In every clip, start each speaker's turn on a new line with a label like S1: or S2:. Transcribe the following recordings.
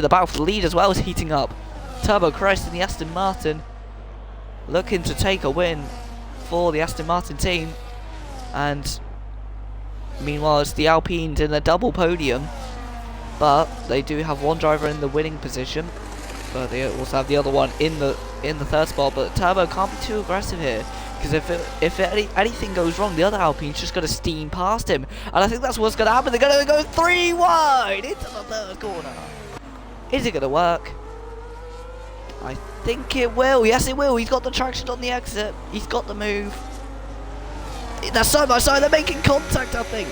S1: The battle for the lead as well is heating up. Turbo Chris and the Aston Martin looking to take a win for the Aston Martin team. And meanwhile, it's the Alpines in a double podium. But they do have one driver in the winning position. But they also have the other one in the third spot. But Turbo can't be too aggressive here, because if anything goes wrong, the other Alpine's just going to steam past him. And I think that's what's going to happen. They're going to go 3 wide into the third corner. Is it going to work? I think it will. Yes, it will. He's got the traction on the exit. He's got the move. That's side by side. They're making contact, I think.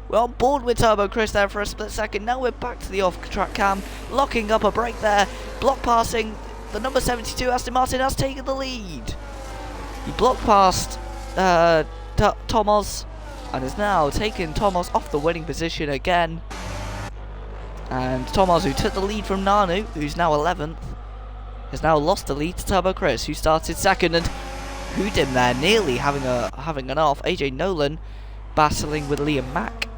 S1: We're on board with Turbo Chris there for a split second. Now we're back to the off-track cam. Locking up a break there. Block passing. The number 72 Aston Martin has taken the lead. He blocked past Tomos and is now taking Tomos off the winning position again. And Tomos, who took the lead from Nanu, who's now 11th, has now lost the lead to Turbo Chris, who started second, and who did there, nearly having an off. AJ Nolan battling with Liam Mack.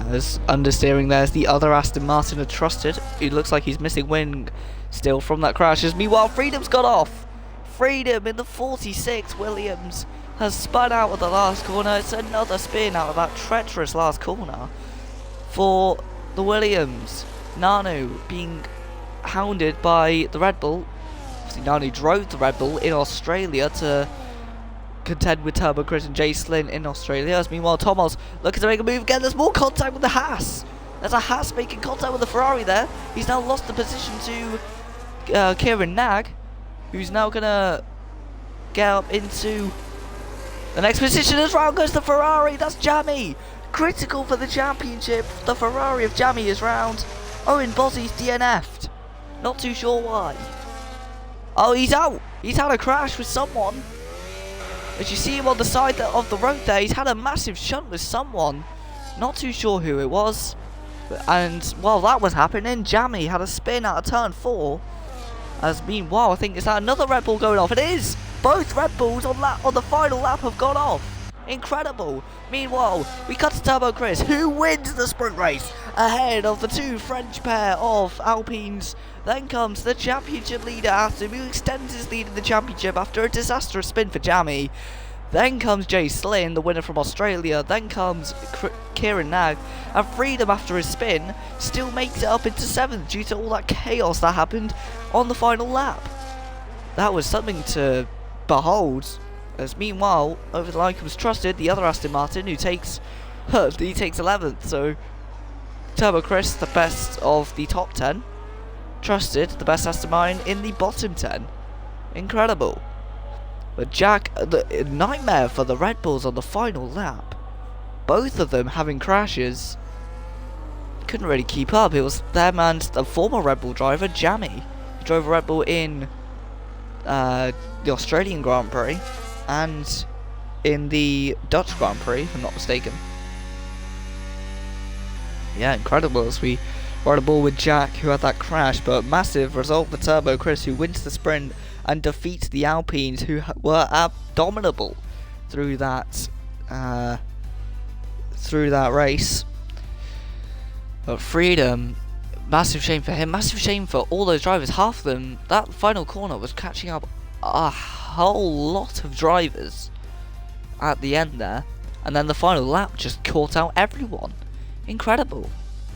S1: As understeering there's the other Aston Martin are trusted. It looks like he's missing wing still from that crash. As meanwhile, Freedom's got off. Freedom in the 46. Williams has spun out of the last corner. It's another spin out of that treacherous last corner for the Williams. Nanu being hounded by the Red Bull. Obviously, Nanu drove the Red Bull in Australia to contend with Turbo Chris and Jay Slynn in Australia. As meanwhile, Tomos looking to make a move again. There's more contact with the Haas. There's a Haas making contact with the Ferrari there. He's now lost the position to Kieran Nag, who's now gonna get up into the next position. As round goes the Ferrari. That's Jammy. Critical for the championship. The Ferrari of Jammy is round. Owen Bozzi's DNF'd. Not too sure why. Oh, he's out. He's had a crash with someone. As you see him on the side of the road there, he's had a massive shunt with someone. Not too sure who it was. And while that was happening, Jammy had a spin out of turn 4. As meanwhile, I think, is that another Red Bull going off? It is! Both Red Bulls on the final lap have gone off. Incredible. Meanwhile, we cut to Turbo Chris, who wins the sprint race ahead of the two French pair of Alpines. Then comes the championship leader Aston, who extends his lead in the championship after a disastrous spin for Jammy. Then comes Jay Slynn, the winner from Australia. Then comes Kieran Nag. And Freedom, after his spin, still makes it up into 7th due to all that chaos that happened on the final lap. That was something to behold. As meanwhile, over the line comes Trusted, the other Aston Martin, who takes 11th. So Turbo Chris, the best of the top 10. Trusted, the best Aston Martin in the bottom 10. Incredible. But Jack, the nightmare for the Red Bulls on the final lap. Both of them having crashes. Couldn't really keep up. It was them and the former Red Bull driver, Jammy, who drove a Red Bull in the Australian Grand Prix and in the Dutch Grand Prix, if I'm not mistaken. Yeah, incredible as we ride a ball with Jack, who had that crash, but massive result for Turbo Chris, who wins the sprint and defeats the Alpines, who were abominable through that race. But Freedom, massive shame for him, massive shame for all those drivers. Half of them, that final corner was catching up a whole lot of drivers at the end there, and then the final lap just caught out everyone. Incredible.